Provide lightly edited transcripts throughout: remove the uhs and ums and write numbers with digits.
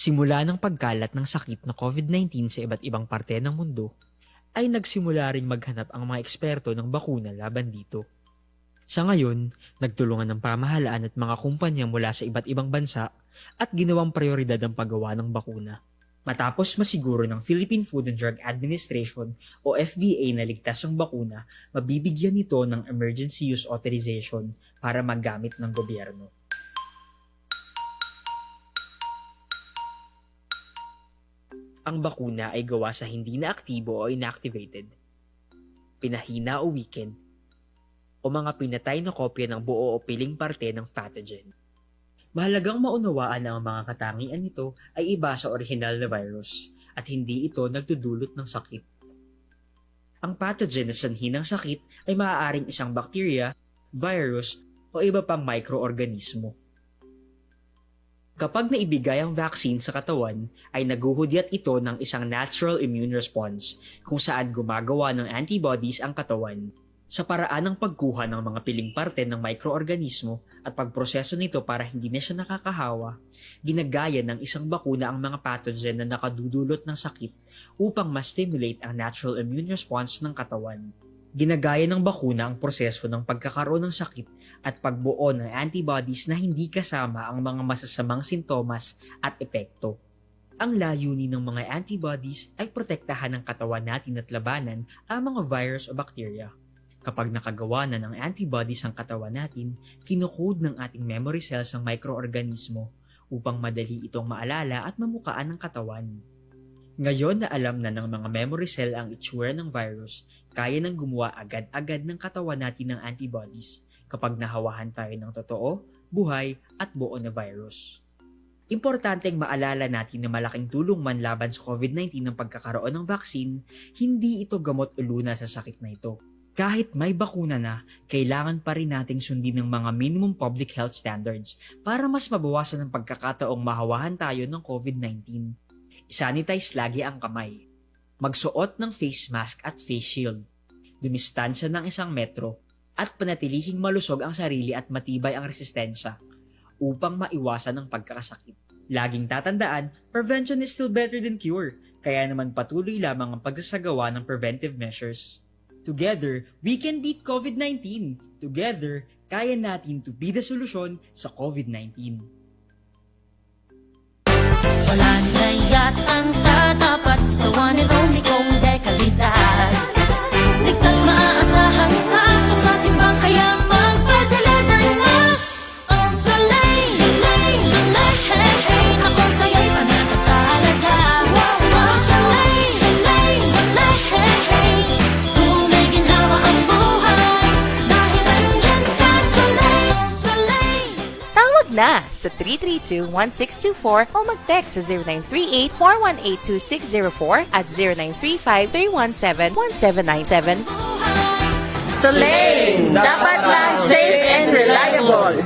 Simula ng pagkalat ng sakit na COVID-19 sa iba't ibang parte ng mundo, ay nagsimula ring maghanap ang mga eksperto ng bakuna laban dito. Sa ngayon, nagtulungan ng pamahalaan at mga kumpanya mula sa iba't ibang bansa at ginawang prioridad ang paggawa ng bakuna. Matapos masiguro ng Philippine Food and Drug Administration o FDA na ligtas ang bakuna, mabibigyan nito ng Emergency Use Authorization para magamit ng gobyerno. Ang bakuna ay gawa sa hindi na aktibo o inactivated, pinahina o weakened, o mga pinatay na kopya ng buo o piling parte ng pathogen. Mahalagang maunawaan na ang mga katangian nito ay iba sa orihinal na virus at hindi ito nagdudulot ng sakit. Ang pathogen na sanhi ng sakit ay maaaring isang bacteria, virus, o iba pang microorganismo. Kapag naibigay ang vaccine sa katawan, ay naguhudyat ito ng isang natural immune response kung saan gumagawa ng antibodies ang katawan sa paraan ng pagkuha ng mga piling parte ng microorganismo at pagproseso nito para hindi na siya nakakahawa. Ginagaya ng isang bakuna ang mga pathogen na nakadudulot ng sakit upang ma-stimulate ang natural immune response ng katawan. Ginagaya ng bakuna ang proseso ng pagkakaroon ng sakit at pagbuo ng antibodies na hindi kasama ang mga masasamang sintomas at epekto. Ang layunin ng mga antibodies ay protektahan ng katawan natin at labanan ang mga virus o bakterya. Kapag nakagawa na ng antibodies ang katawan natin, kinukode ng ating memory cells ang microorganismo upang madali itong maalala at mamukaan ng katawan. Ngayon na alam na ng mga memory cell ang itsura ng virus, kaya nang gumawa agad-agad ng katawan natin ng antibodies kapag nahawahan tayo ng totoo, buhay at buo na virus. Importanteng maalala natin na malaking tulong man laban sa COVID-19 ng pagkakaroon ng vaccine, hindi ito gamot o luna sa sakit na ito. Kahit may bakuna na, kailangan pa rin nating sundin ng mga minimum public health standards para mas mabawasan ang pagkakataong mahawahan tayo ng COVID-19. Isanitize lagi ang kamay. Magsuot ng face mask at face shield. Dumistansya ng 1 metro at panatilihing malusog ang sarili at matibay ang resistensya upang maiwasan ang pagkakasakit. Laging tatandaan, prevention is still better than cure, kaya naman patuloy lamang ang pagsasagawa ng preventive measures. Together, we can beat COVID-19. Together, kaya natin to be the solusyon sa COVID-19. Wala na yatang tatapat sa one and only kong dekalidad. Ligtas maaasahan sa timbang kaya magpa-deliver na. Ang Soleil, Soleil, Soleil, ako sa'yo'y panagkatalaga. Ang Soleil, Soleil, Soleil, tunay ginhawa ang buhay dahil andyan ka, Soleil, Soleil. Tawag na sa 332-1624 o mag-text sa 0938-418-2604 at 0935-317-1797. Soleil, dapat lang safe and reliable.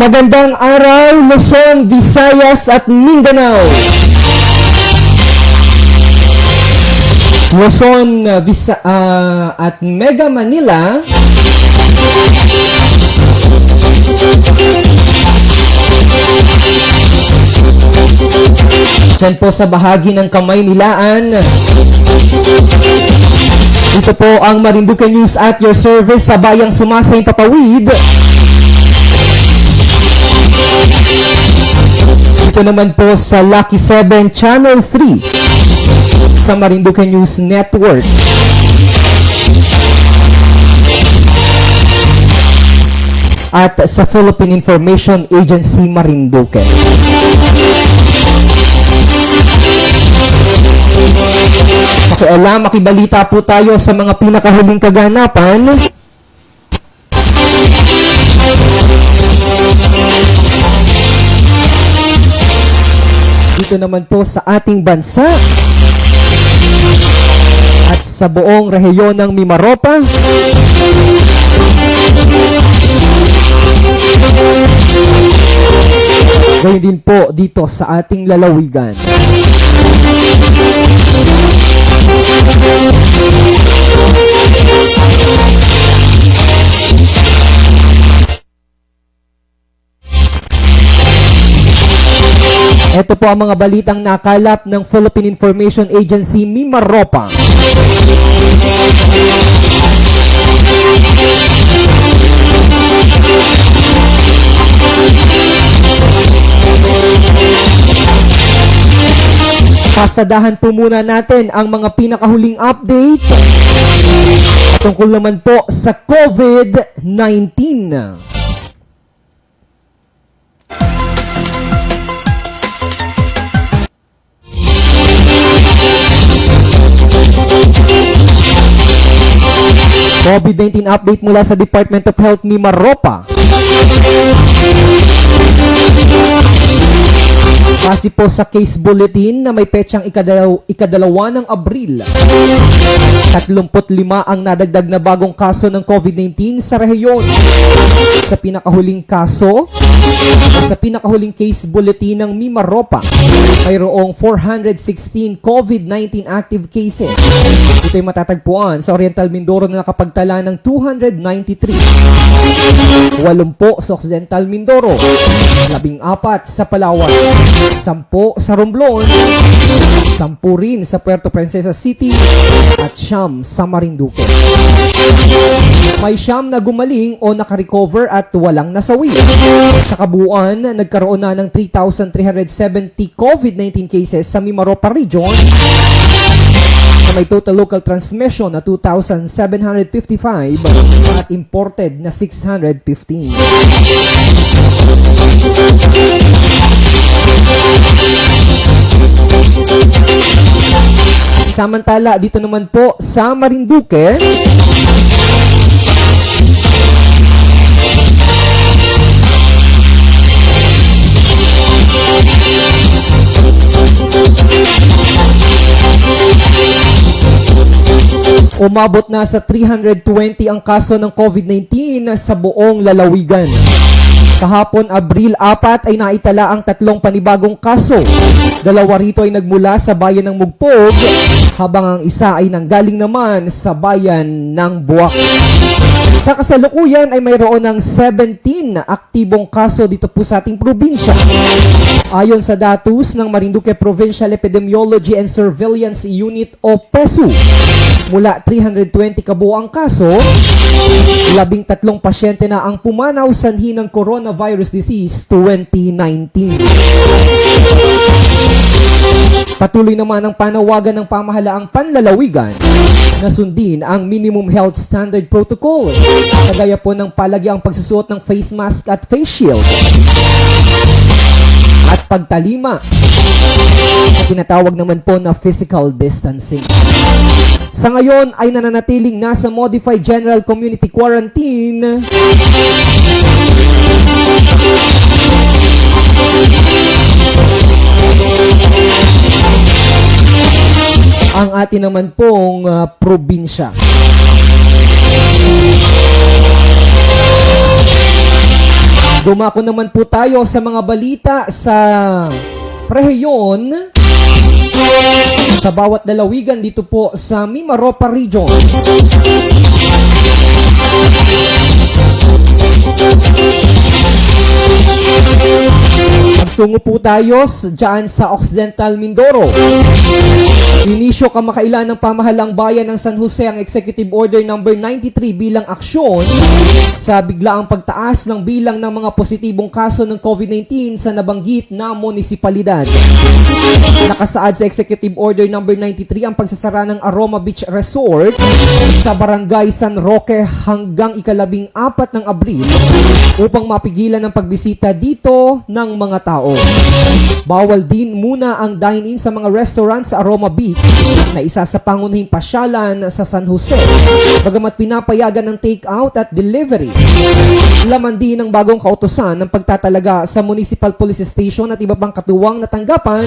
Magandang araw, Luzon, Visayas at Mindanao. Luzon at Mega Manila. Diyan po sa bahagi ng Kamay-Nilaan. Dito po ang Marinduque News at your service sa bayang sumasayang papawid. Dito naman po sa Lucky 7 Channel 3 sa Marinduque News Network. At sa Philippine Information Agency Marinduque. Pakialam, makibalita po tayo sa mga pinakahuling kaganapan. Dito naman po sa ating bansa at sa buong rehiyon ng Mimaropa. Gayun din po dito sa ating lalawigan. Ito po ang mga balitang nakalap ng Philippine Information Agency Mimaropa. Pasadahan po muna natin ang mga pinakahuling update tungkol naman po sa COVID-19. COVID-19 update mula sa Department of Health Mimaropa. Base po sa case bulletin na may petsang ikadalawa ng Abril, 35 ang nadagdag na bagong kaso ng COVID-19 sa rehiyon. Sa pinakahuling kaso, sa pinakahuling case bulletin ng Mimaropa, mayroong 416 COVID-19 active cases. Ito'y matatagpuan sa Oriental Mindoro na nakapagtala ng 293. 80 sa Occidental Mindoro, 14 sa Palawan, 10 sa Romblon, 10 rin sa Puerto Princesa City, at 9 sa Marinduque. May 9 na gumaling o nakarecover at walang nasawi. Sa kabuuan, nagkaroon na ng 3,370 COVID-19 cases sa Mimaropa Region, na may total local transmission na 2,755 at imported na 615. Samantala, dito naman po sa Marinduque, umabot na sa 320 ang kaso ng COVID-19 sa buong lalawigan. Kahapon, Abril 4 ay naitala ang 3 panibagong kaso. 2 rito ay nagmula sa bayan ng Mugpog, habang ang isa ay nanggaling naman sa bayan ng Buwak. Sa kasalukuyan ay mayroon ng 17 aktibong kaso dito po sa ating probinsya. Ayon sa datos ng Marinduque Provincial Epidemiology and Surveillance Unit o PESU, mula 320 kabuuang kaso, 13 pasyente na ang pumanaw sanhi ng coronavirus disease 2019. Patuloy naman ang panawagan ng pamahalaang panlalawigan na sundin ang minimum health standard protocol, kagaya po ng palagyang pagsusuot ng face mask at face shield at pagtalima na tinatawag naman po na physical distancing. Sa ngayon ay nananatiling nasa modified general community quarantine ang atin naman pong probinsya. Dumako naman po tayo sa mga balita sa rehiyon sa bawat lalawigan dito po sa Mimaropa Region. Magtungo po tayo dyan sa Occidental Mindoro. Inisyo kamakailan ng pamahalang bayan ng San Jose ang Executive Order No. 93 bilang aksyon sa biglaang pagtaas ng bilang ng mga positibong kaso ng COVID-19 sa nabanggit na munisipalidad. Nakasaad sa Executive Order No. 93 ang pagsasara ng Aroma Beach Resort sa Barangay San Roque hanggang ika-14 ng Abril upang mapigilan ang pagbisita dito ng mga tao. Bawal din muna ang dine-in sa mga restaurant sa Aroma Beach na isa sa pangunahing pasyalan sa San Jose. Bagamat pinapayagan ng take-out at delivery, laman din ng bagong kautusan ng pagtatalaga sa Municipal Police Station at iba pang katuwang na tanggapan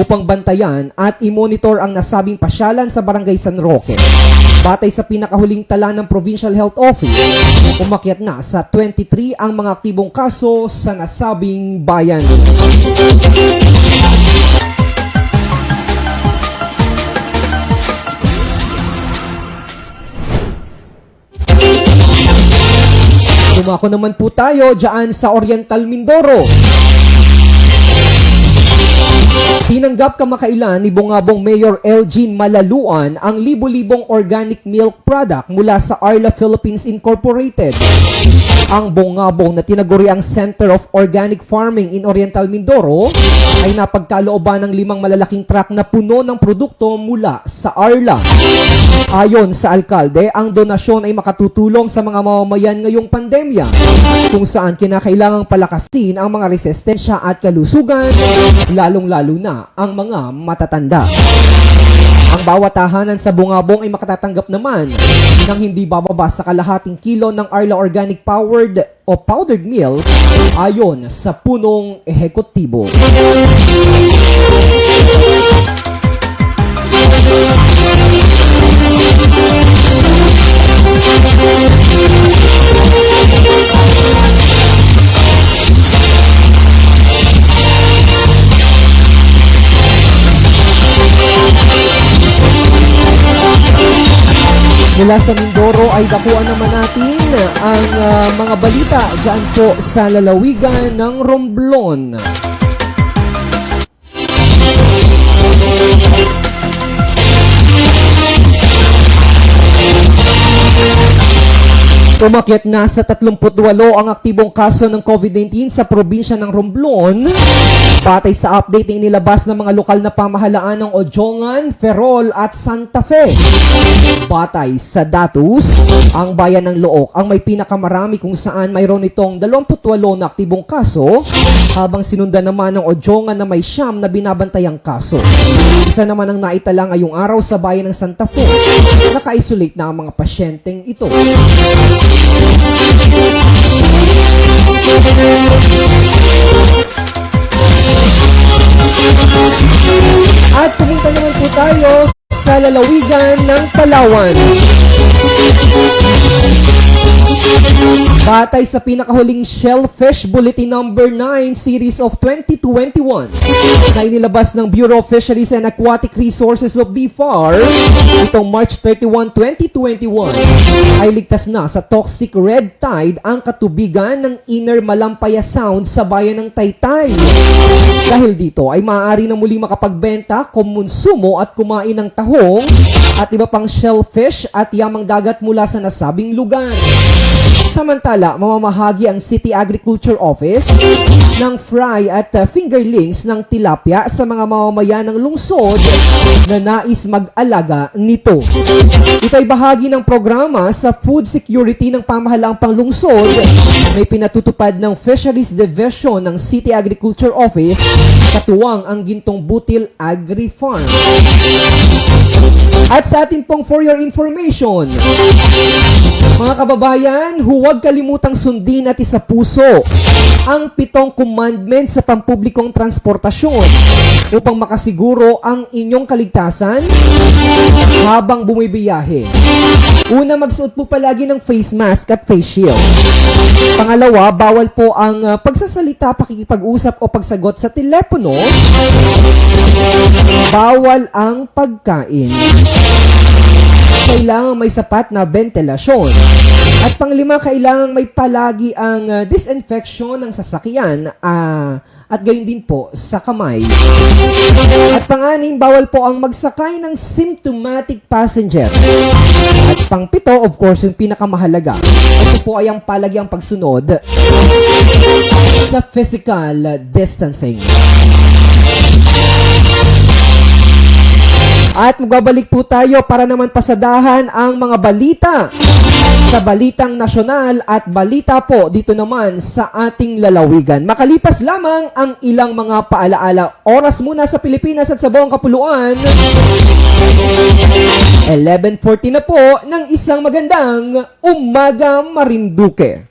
upang bantayan at i-monitor ang nasabing pasyalan sa Barangay San Roque. Batay sa pinakahuling tala ng Provincial Health Office, umakyat na sa 23 ang mga aktibong kaso sa nasabing bayan. Dumako naman po tayo dyan sa Oriental Mindoro. Tinanggap kamakailan ni Bungabong Mayor Elgin Malaluan ang libo-libong organic milk product mula sa Arla Philippines Incorporated. Ang Bungabong na tinaguri ang Center of Organic Farming in Oriental Mindoro ay napagkalooban ng 5 malalaking truck na puno ng produkto mula sa Arla. Ayon sa alkalde, ang donasyon ay makatutulong sa mga mamamayan ngayong pandemya kung saan kinakailangang palakasin ang mga resistensya at kalusugan, lalong-lalo na ang mga matatanda. Ang bawat tahanan sa Bungabong ay makatatanggap naman ng hindi bababa sa kalahating kilo ng Arla Organic Powered o Powdered Milk ayon sa punong ehekutibo. Mula sa Mindoro ay dakuan naman natin ang mga balita dyan po sa lalawigan ng Romblon. Umakyat na sa 38 ang aktibong kaso ng COVID-19 sa probinsya ng Romblon. Batay sa update na inilabas ng mga lokal na pamahalaan ng Ojongan, Ferrol at Santa Fe. Batay sa datos, ang bayan ng Look ang may pinakamarami kung saan mayroon itong 28 na aktibong kaso, habang sinundan naman ng Ojongan na may 9 na binabantayang kaso. Isa naman ang naitala ngayong araw sa bayan ng Santa Fe. Naka-isolate na ang mga pasyenteng ito. At pumunta naman po tayo sa lalawigan ng Palawan. Batay sa pinakahuling Shellfish Bulletin No. 9 Series of 2021 na inilabas ng Bureau of Fisheries and Aquatic Resources of BFAR itong March 31, 2021 ay ligtas na sa toxic red tide ang katubigan ng Inner Malampaya Sound sa bayan ng Taytay. Dahil dito ay maaari na muli makapagbenta, kumonsumo at kumain ng tahong at iba pang shellfish at yamang dagat mula sa nasabing lugar. Samantala, mamamahagi ang City Agriculture Office ng fry at fingerlings ng tilapia sa mga mamamayan ng lungsod na nais mag-alaga nito. Ito ay bahagi ng programa sa food security ng pamahalaang panglungsod. May pinatutupad ng Fisheries Division ng City Agriculture Office katuwang ang Gintong Butil Agri-Farm. At sa atin pong for your information, mga kababayan, huwag kalimutang sundin at isapuso ang 7 commandments sa pampublikong transportasyon upang makasiguro ang inyong kaligtasan habang bumibiyahe. Una, magsuot po palagi ng face mask at face shield. Pangalawa, bawal po ang pagsasalita, pakikipag-usap o pagsagot sa telepono. Bawal ang pagkain. Kailangan may sapat na ventilasyon. At panglima, kailangan may palagi ang disinfection ng sasakyan at gayon din po sa kamay. At panganim, bawal po ang magsakay ng symptomatic passenger. At pangpito, of course, yung pinakamahalaga, ito po ay ang palagyang pagsunod sa physical distancing. At magbabalik po tayo para naman pasadahan ang mga balita sa Balitang Nasyonal at balita po dito naman sa ating lalawigan. Makalipas lamang ang ilang mga paalaala. Oras muna sa Pilipinas at sa buong kapuluan. 11:40 na po ng isang magandang umaga Marinduque.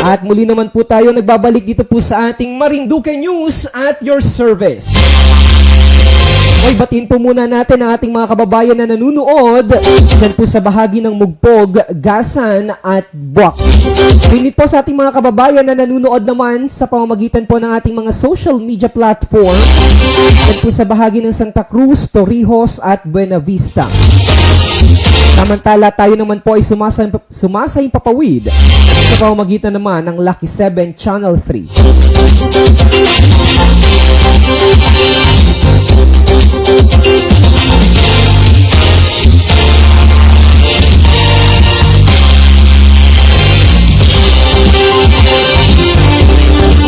At muli naman po tayo nagbabalik dito po sa ating Marinduque News at your service. Ay, batiin po muna natin ang ating mga kababayan na nanunood dyan po sa bahagi ng Mugpog, Gasan at Buwak. Pinit po sa ating mga kababayan na nanunood naman sa pamamagitan po ng ating mga social media platform dyan po sa bahagi ng Santa Cruz, Torrijos at Buena Vista. Samantala, tayo naman po ay sumasayang papawid sa pamamagitan naman ng Lucky 7 Channel 3.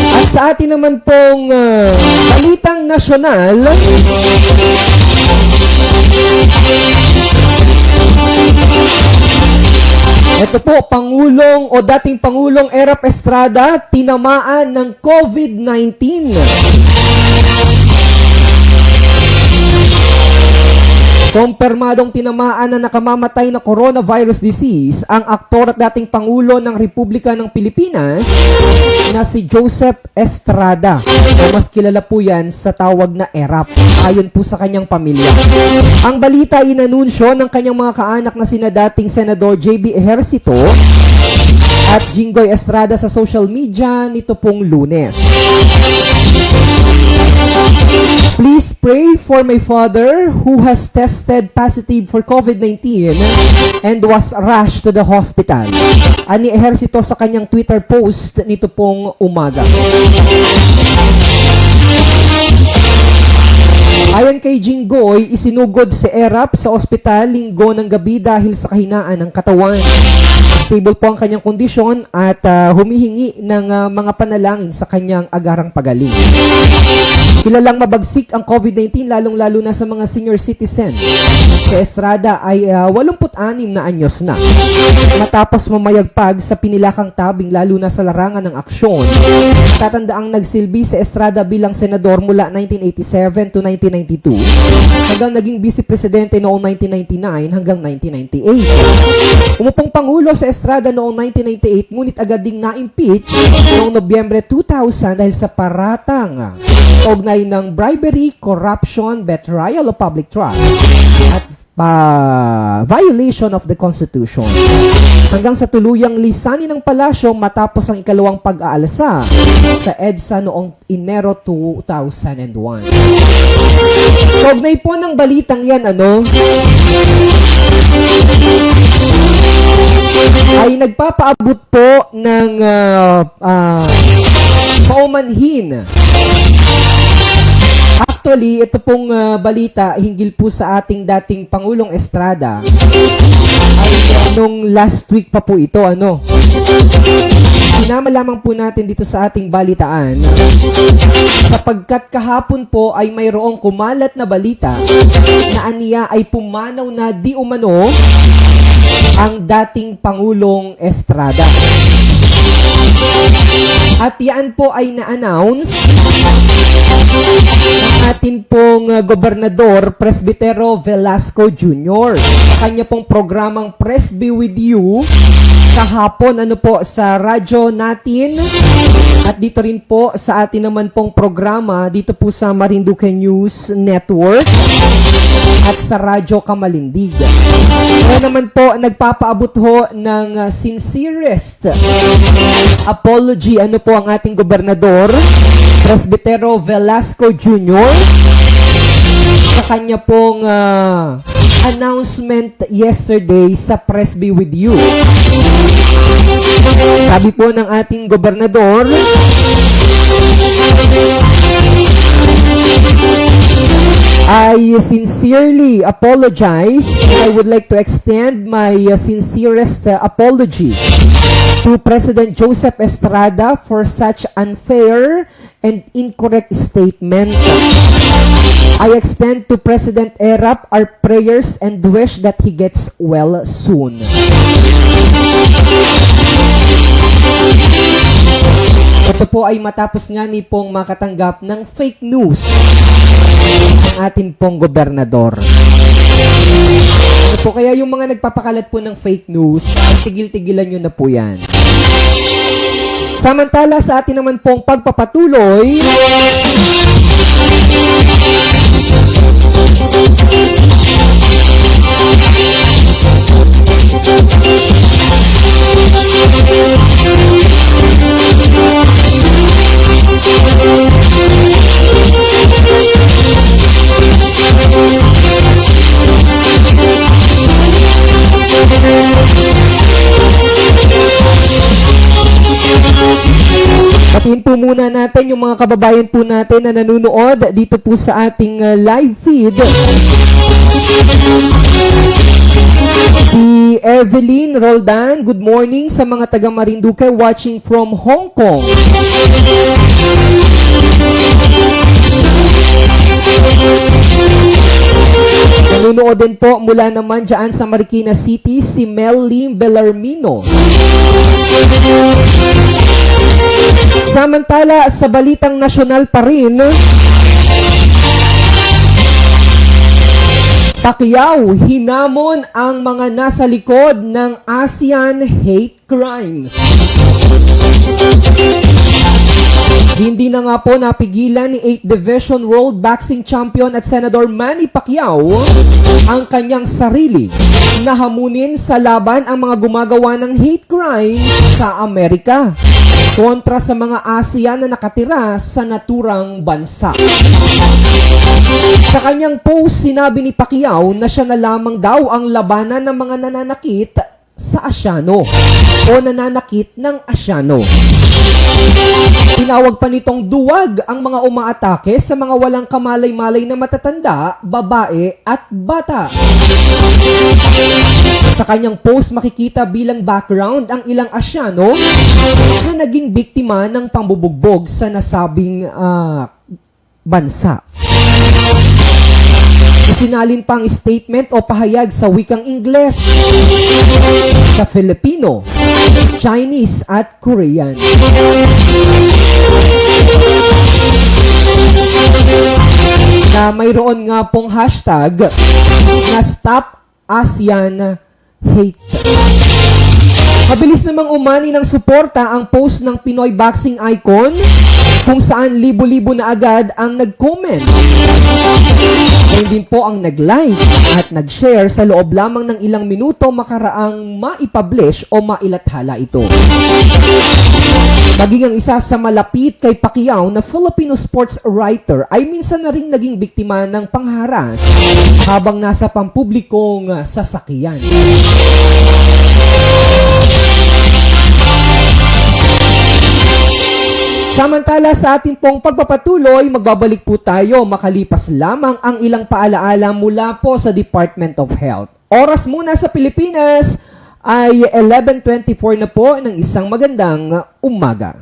At sa atin naman pong Balitang Nasyonal, ito po, Pangulong o dating Pangulong Erap Estrada tinamaan ng COVID-19. Kumpirmadong tinamaan na nakamamatay na coronavirus disease ang aktor at dating Pangulo ng Republika ng Pilipinas na si Joseph Estrada. Mas kilala po yan sa tawag na Erap, ayon po sa kanyang pamilya. Ang balita inanunsyo ng kanyang mga kaanak na sina dating Senador JB Ejercito at Jinggoy Estrada sa social media nito pong Lunes. Please pray for my father who has tested positive for COVID-19 and was rushed to the hospital. Ani Ejercito sa kanyang Twitter post nito pong umaga. Ayon kay Jinggoy, isinugod si Erap sa ospital Linggo ng gabi dahil sa kahinaan ng katawan. Stable po ang kanyang kondisyon at humihingi ng mga panalangin sa kanyang agarang pagaling. Kilalang mabagsik ang COVID-19 lalong-lalo na sa mga senior citizen. Si Estrada ay 86 na anyos na. Matapos mamayagpag sa pinilakang tabing lalo na sa larangan ng aksyon, tatandaang nagsilbi si Estrada bilang senador mula 1987 to 1992 hanggang naging vice-presidente noong 1999 hanggang 1998. Umupong Pangulo si Estrada noong 1998 ngunit agad ding na-impeach noong Nobyembre 2000 dahil sa paratang kaugnay ng bribery, corruption, betrayal of public trust at violation of the Constitution. Hanggang sa tuluyang lisanin ng palasyo matapos ang ikalawang pag-aalsa sa EDSA noong Enero 2001. Kaugnay po ng balitang yan, ay nagpapaabot po ng paumanhin. Actually, ito pong balita hinggil po sa ating dating Pangulong Estrada. Ay nung last week pa po ito, Sinama lamang po natin dito sa ating balitaan sapagkat kahapon po ay mayroong kumalat na balita na aniya ay pumanaw na di umano ang dating Pangulong Estrada. At yan po ay na-announce ng atin pong Gobernador Presbitero Velasco Jr. sa kanya pong programang Press Be With You kahapon sa radyo natin at dito rin po sa atin naman pong programa dito po sa Marinduque News Network at sa Radyo Kamalindig. Kaya naman po nagpapaabot ho ng sincerest apology po ang ating Gobernador Presbitero Velasco Jr. sa kanya pong announcement yesterday sa Press Be With You. Sabi po ng ating Gobernador, I sincerely apologize. I would like to extend my sincerest apology to President Joseph Estrada for such unfair and incorrect statement. I extend to President Erap our prayers and wish that he gets well soon. Ito po ay matapos nga ni pong makatanggap ng fake news ng ating pong gobernador. Ito po, kaya yung mga nagpapakalat po ng fake news, tigil-tigilan nyo na po yan. Samantala sa atin naman pong pagpapatuloy, patiin po muna natin yung mga kababayan po natin na nanonood dito po sa ating live feed. Si Evelyn Roldan, good morning sa mga taga Marinduque watching from Hong Kong. Nanonood din po mula naman dyan sa Marikina City si Mel Lim Bellarmino. Samantala sa balitang nasyonal pa rin, Pacquiao hinamon ang mga nasa likod ng ASEAN hate crimes. Hindi na nga po napigilan ni 8th Division World Boxing Champion at Senador Manny Pacquiao ang kanyang sarili na hamunin sa laban ang mga gumagawa ng hate crime sa Amerika kontra sa mga ASEAN na nakatira sa naturang bansa. Sa kanyang post, sinabi ni Pacquiao na siya na lamang daw ang labanan ng mga nananakit sa Asyano o nananakit ng Asyano. Tinawag pa nitong duwag ang mga umaatake sa mga walang kamalay-malay na matatanda, babae at bata. Sa kanyang post, makikita bilang background ang ilang Asyano na naging biktima ng pambubugbog sa nasabing bansa. Isinalin pang statement o pahayag sa wikang Ingles, sa Filipino, Chinese at Korean. Na mayroon nga pong hashtag na Stop ASEAN Hate. Mabilis namang umani ng suporta ang post ng Pinoy boxing icon kung saan libo-libo na agad ang nag-comment. Gayon din po ang nag-like at nag-share sa loob lamang ng ilang minuto makaraang maipublish o mailathala ito. Maging ang isa sa malapit kay Pacquiao na Filipino sports writer ay minsan na ring naging biktima ng pangharas habang nasa pampublikong sasakyan. Samantala sa ating pong pagpapatuloy, magbabalik po tayo makalipas lamang ang ilang paalaala mula po sa Department of Health. Oras muna sa Pilipinas ay 11:24 na po ng isang magandang umaga.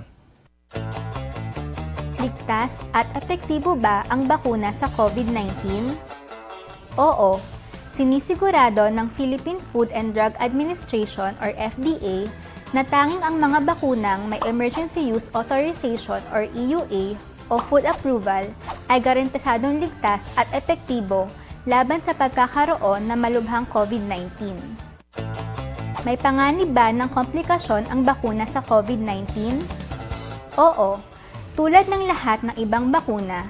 Ligtas at epektibo ba ang bakuna sa COVID-19? Oo, sinisigurado ng Philippine Food and Drug Administration or FDA na tanging ang mga bakunang may Emergency Use Authorization or EUA o food approval ay garantisadong ligtas at epektibo laban sa pagkakaroon ng malubhang COVID-19. May panganib ba ng komplikasyon ang bakuna sa COVID-19? Oo, tulad ng lahat ng ibang bakuna,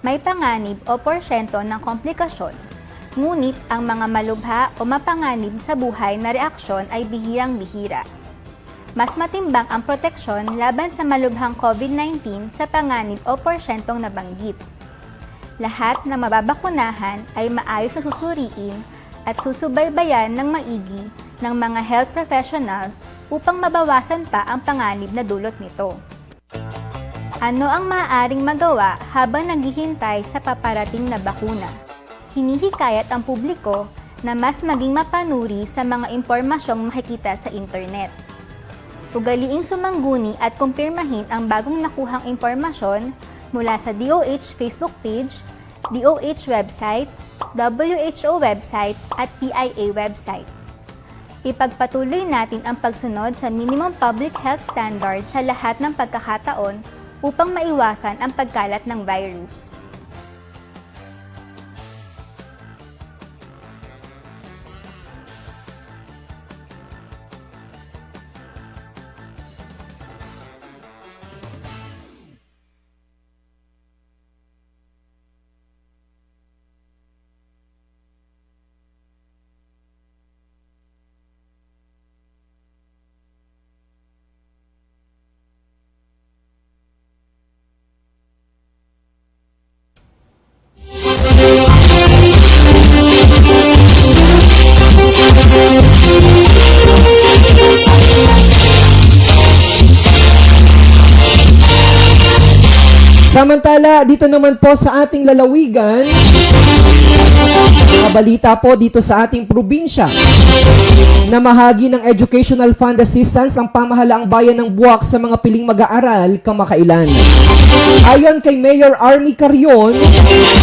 may panganib o porsyento ng komplikasyon, ngunit ang mga malubha o mapanganib sa buhay na reaksyon ay bihirang-bihira. Mas matimbang ang proteksyon laban sa malubhang COVID-19 sa panganib o porsyentong nabanggit. Lahat na mababakunahan ay maayos na susuriin at susubaybayan ng maigi ng mga health professionals upang mabawasan pa ang panganib na dulot nito. Ano ang maaaring magawa habang naghihintay sa paparating na bakuna? Hinihikayat ang publiko na mas maging mapanuri sa mga impormasyong makikita sa internet. Ugaliing sumangguni at kumpirmahin ang bagong nakuhang impormasyon mula sa DOH Facebook page, DOH website, WHO website at PIA website. Ipagpatuloy natin ang pagsunod sa minimum public health standards sa lahat ng pagkakataon upang maiwasan ang pagkalat ng virus. Samantala, dito naman po sa ating lalawigan, mga balita po dito sa ating probinsya. Namahagi ng Educational Fund Assistance ang pamahalaang bayan ng Buwak sa mga piling mag-aaral kamakailan. Ayon kay Mayor Army Carion,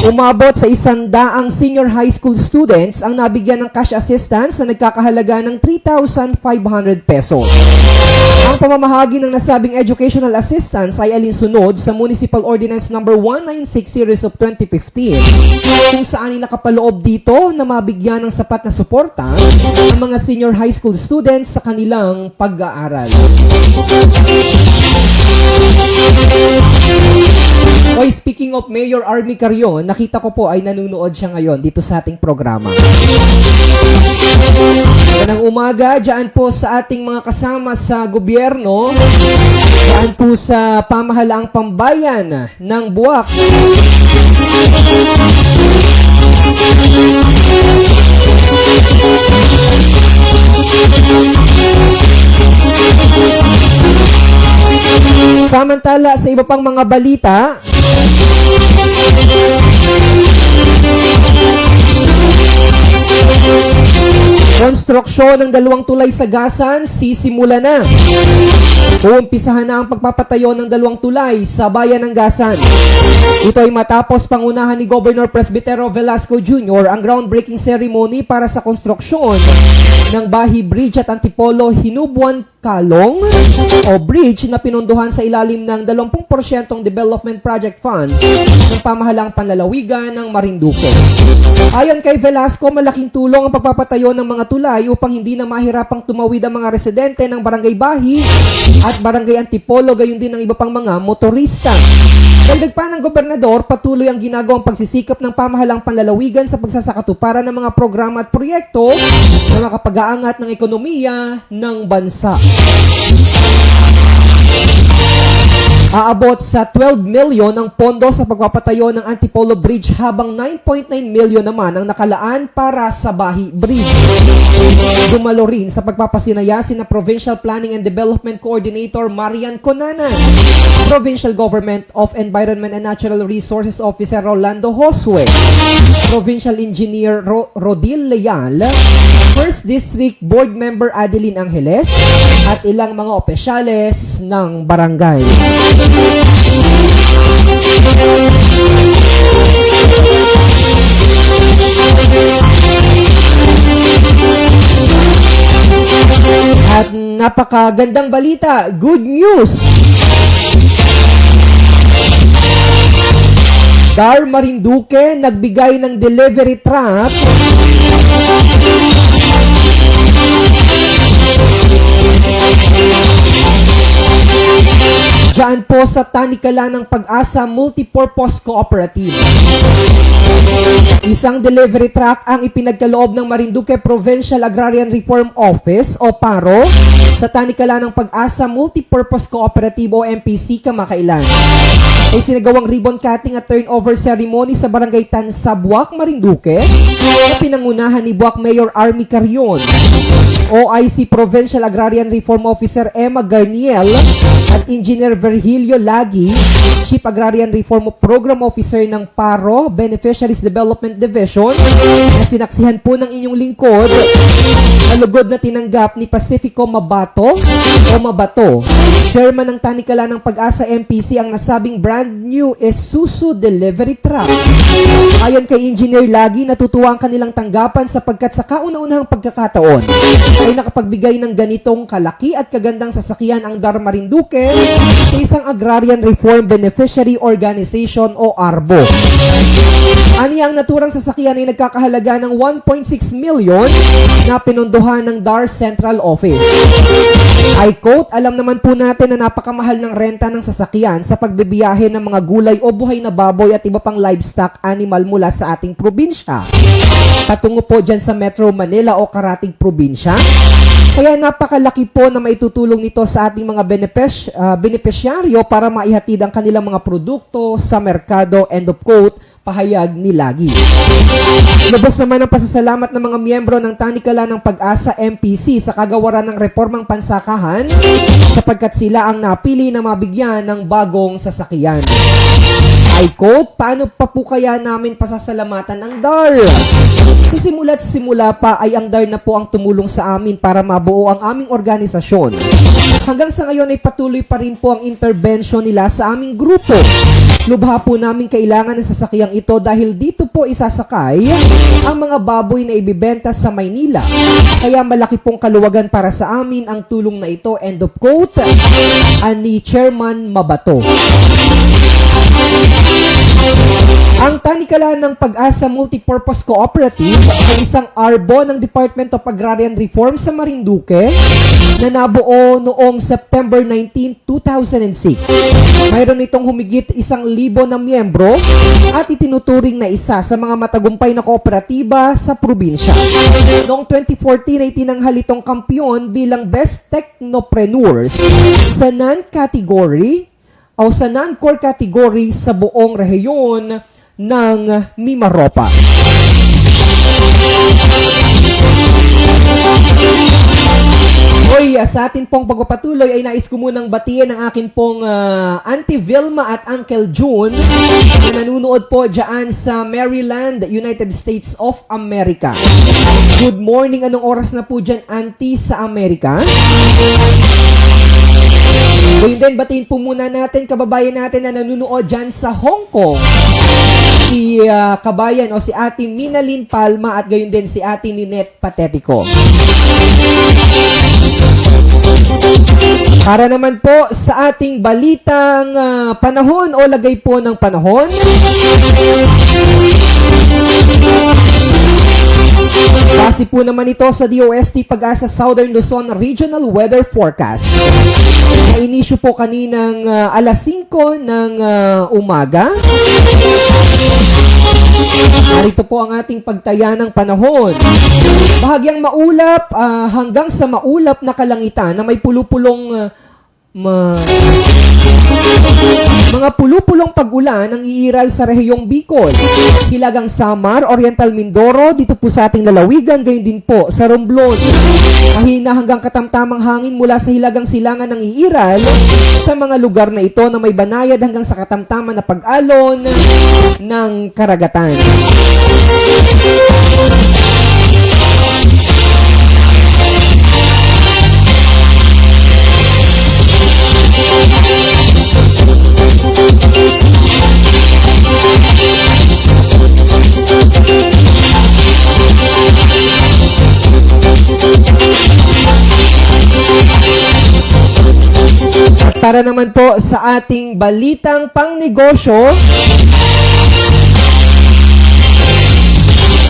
umabot sa 100 senior high school students ang nabigyan ng cash assistance na nagkakahalaga ng 3,500 pesos. Ang pamamahagi ng nasabing educational assistance ay alinsunod sa Municipal Ordinance No. 196 Series of 2015 kung saan ay nakapaloob dito na mabigyan ng sapat na suporta ang mga senior high school students sa kanilang pag-aaral. Oy, speaking of Mayor Army Carion, nakita ko po ay nanunood siya ngayon dito sa ating programa. Magandang umaga dyan po sa ating mga kasama sa gobyerno, dyan po sa pamahalaang pambayan ng Buwak. Samantala sa iba pang mga balita, konstruksyon ng 2 tulay sa Gasan sisimula na. Uumpisahan na ang pagpapatayo ng 2 tulay sa bayan ng Gasan. Ito ay matapos pangunahan ni Governor Presbitero Velasco Jr. ang groundbreaking ceremony para sa konstruksyon ng Bahi Bridge at Antipolo Hinubuan Kalong o bridge na pinunduhan sa ilalim ng 20% Development Project Funds ng pamahalang panlalawigan ng Marinduque. Ayon kay Velasco, malaking tulong ang pagpapatayo ng mga tulay upang hindi na mahirapang tumawid ang mga residente ng Barangay Bahi at Barangay Antipolo, gayon din ng iba pang mga motorista. Dagdag pa ng gobernador, patuloy ang ginagawang pagsisikap ng pamahalang panlalawigan sa pagsasakatuparan ng mga programa at proyekto na makapag-aangat ng ekonomiya ng bansa. Aabot sa 12 million ang pondo sa pagpapatayo ng Antipolo Bridge habang 9.9 million naman ang nakalaan para sa Bahi Bridge. Dumalo rin sa pagpapasinaya sina Provincial Planning and Development Coordinator Marian Conanan, Provincial Government of Environment and Natural Resources Officer Rolando Josue, Provincial Engineer Rodil Leal, First District Board Member Adeline Angeles, at ilang mga opisyales ng barangay. At napakagandang balita, good news! Dar Marinduque nagbigay ng delivery truck diyan po sa Tanikala ng Pag-asa Multipurpose Cooperative. Isang delivery truck ang ipinagkaloob ng Marinduque Provincial Agrarian Reform Office o PARO sa Tanikala ng Pag-asa Multipurpose Cooperative o MPC kamakailan. Ay sinagawang ribbon cutting at turnover ceremony sa Barangay Tansa, Buwak, Marinduque na pinangunahan ni Buwak Mayor Army Carion, OIC Provincial Agrarian Reform Officer Emma Garniel at Engineer Virgilio Lagi, Chief Agrarian Reform Program Officer ng PARO Beneficiaries Development Division, na sinaksihan po ng inyong lingkod na lugod na tinanggap ni Pacifico Mabato o Mabato, Chairman ng Tanikala ng Pag-asa MPC, ang nasabing brand new Isuzu delivery truck. Ayon kay Engineer Lagi, natutuwa ang kanilang tanggapan sapagkat sa kauna-unahang pagkakataon ay nakapagbigay ng ganitong kalaki at kagandang sasakyan ang Dar Marinduque sa isang Agrarian Reform Beneficiary Organization o ARBO. Aniya ang naturang sasakyan ay nagkakahalaga ng 1.6 million na pinunduhan ng DAR Central Office. I quote, alam naman po natin na napakamahal ng renta ng sasakyan sa pagbibiyahe ng mga gulay o buhay na baboy at iba pang livestock animal mula sa ating probinsya patungo po dyan sa Metro Manila o karating probinsya. Kaya napakalaki po na maitutulong nito sa ating mga benepisyaryo para maihatid ang kanilang mga produkto sa merkado, end of quote, pahayag ni Lagi. Lubos naman ang pasasalamat ng mga miyembro ng Tanikala ng Pag-asa MPC sa kagawaran ng reformang pansakahan sapagkat sila ang napili na mabigyan ng bagong sasakyan. I quote, paano pa po kaya namin pasasalamatan ang DAR? Sisimula't simula pa ay ang DAR na po ang tumulong sa amin para mabuo ang aming organisasyon. Hanggang sa ngayon ay patuloy pa rin po ang intervention nila sa aming grupo. Lubha po namin kailangan ng sasakyang ito dahil dito po isasakay ang mga baboy na ibibenta sa Maynila. Kaya malaki pong kaluwagan para sa amin ang tulong na ito, end of quote, ani Chairman Mabato. Ang Tanikala ng Pag-asa Multipurpose Cooperative ay isang ARBO ng Department of Agrarian Reform sa Marinduque na nabuo noong September 19, 2006. Mayroon itong humigit 1,000 na miyembro at itinuturing na isa sa mga matagumpay na kooperatiba sa probinsya. Noong 2014 ay tinanghal itong kampiyon bilang Best Technopreneurs sa non-category o sa non-core category sa buong rehiyon ng Mimaropa. Hoy, sa atin pong pagpapatuloy ay nais ko munang batiin ang akin pong Auntie Vilma at Uncle June na nanunood po dyan sa Maryland, United States of America. Good morning, anong oras na po dyan, Auntie, sa Amerika? Ngayon din, batiin po muna natin kababayan natin na nanunood dyan sa Hong Kong. Si kabayan o si Ate Minalyn Palma at gayon din si Ate Ninette Patetico. Para naman po sa ating balitang panahon o lagay po ng panahon. Base po naman ito sa DOST Pag-asa Southern Luzon Regional Weather Forecast. Na-inisyo po kaninang alas 5 ng umaga. Narito po ang ating pagtaya ng panahon. Bahagyang maulap hanggang sa maulap na kalangitan na may pulupulong mga pulupulong pag-ulan ang iiral sa rehiyong Bicol, Hilagang Samar, Oriental Mindoro, dito po sa ating lalawigan, gayon din po sa Romblon. Mahina hanggang katamtamang hangin mula sa Hilagang Silangan ng iiral sa mga lugar na ito na may banayad hanggang sa katamtaman na pag-alon ng karagatan. At para naman po sa ating balitang pangnegosyo,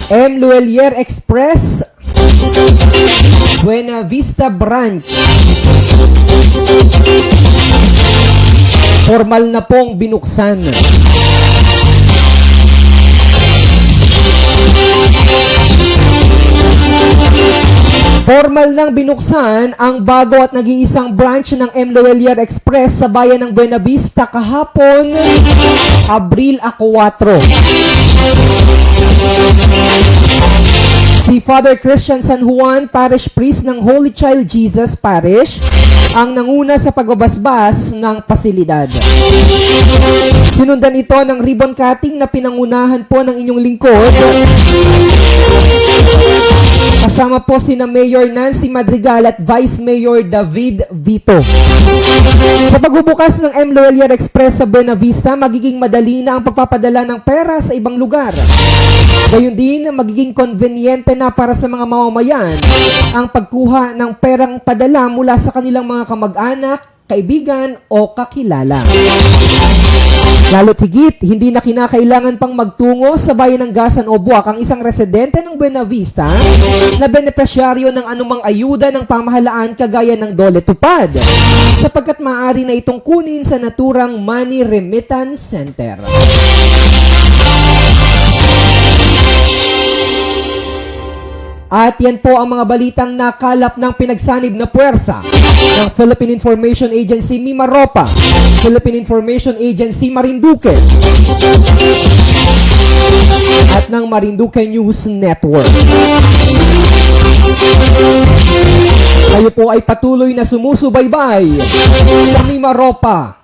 M. Luelier Express, Buena Vista Branch. Formal na pong binuksan. Formal nang binuksan ang bago at nag-iisang branch ng M. Luelier Express sa bayan ng Buena Vista kahapon, Abril 4. Si Father Christian San Juan, Parish Priest ng Holy Child Jesus Parish, ang nanguna sa pagbabasbas ng pasilidad. Sinundan ito ng ribbon cutting na pinangunahan po ng inyong lingkod. Kasama po sina Mayor Nancy Madrigal at Vice Mayor David Vito. Sa pagbubukas ng M. Luelier Express sa Buena Vista, magiging madali na ang pagpapadala ng pera sa ibang lugar. Gayon din, magiging konvenyente na para sa mga mamamayan ang pagkuha ng perang padala mula sa kanilang mga kamag-anak, kaibigan o kakilala. Lalo't higit, hindi na kinakailangan pang magtungo sa bayan ng Gasan o Buwak ang isang residente ng Buena Vista na benepisyaryo ng anumang ayuda ng pamahalaan kagaya ng Dole Tupad, sapagkat maaari na itong kunin sa naturang Money Remittance Center. At yan po ang mga balitang nakalap ng pinagsanib na puwersa ng Philippine Information Agency Mimaropa, Philippine Information Agency Marinduque, at ng Marinduque News Network. Kayo po ay patuloy na sumusubaybay sa Mimaropa,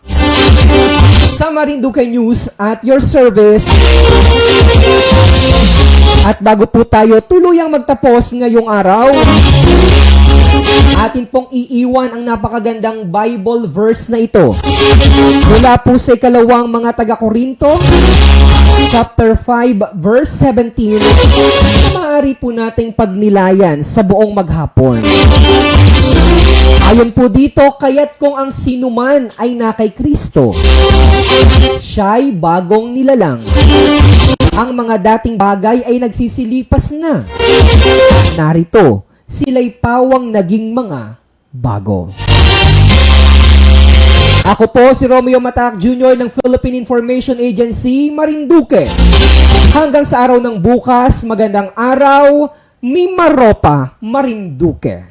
sa Marinduque News at your service. At bago po tayo tuluyang magtapos ngayong araw, atin pong iiwan ang napakagandang Bible verse na ito. Mula po sa ikalawang mga taga-Korinto, chapter 5, verse 17, maaari po nating pagnilayan sa buong maghapon. Ayon po dito, kaya't kung ang sinuman ay na kay Kristo, siya'y bagong nilalang. Ang mga dating bagay ay nagsisilipas na. Narito, sila'y pawang naging mga bago. Ako po si Romeo Matac Jr. ng Philippine Information Agency, Marinduque. Hanggang sa araw ng bukas, magandang araw, Mimaropa, Marinduque.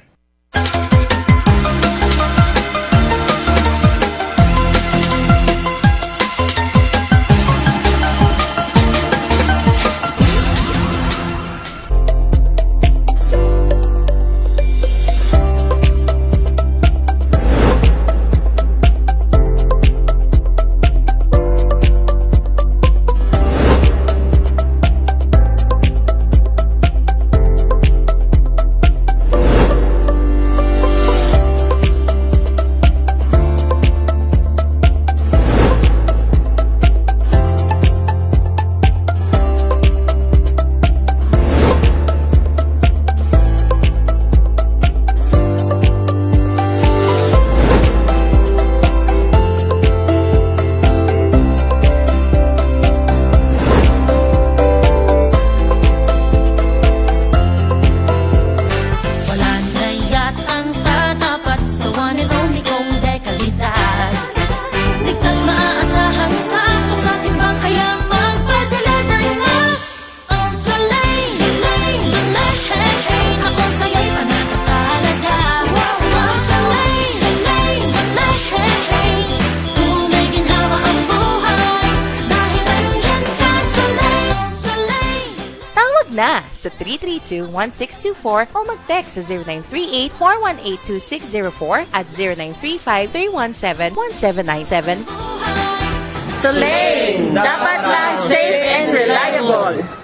na sa 332-1624 o mag-text sa 0938-418-2604 at 0935-317-1797. Soleil, dapat lang safe and reliable.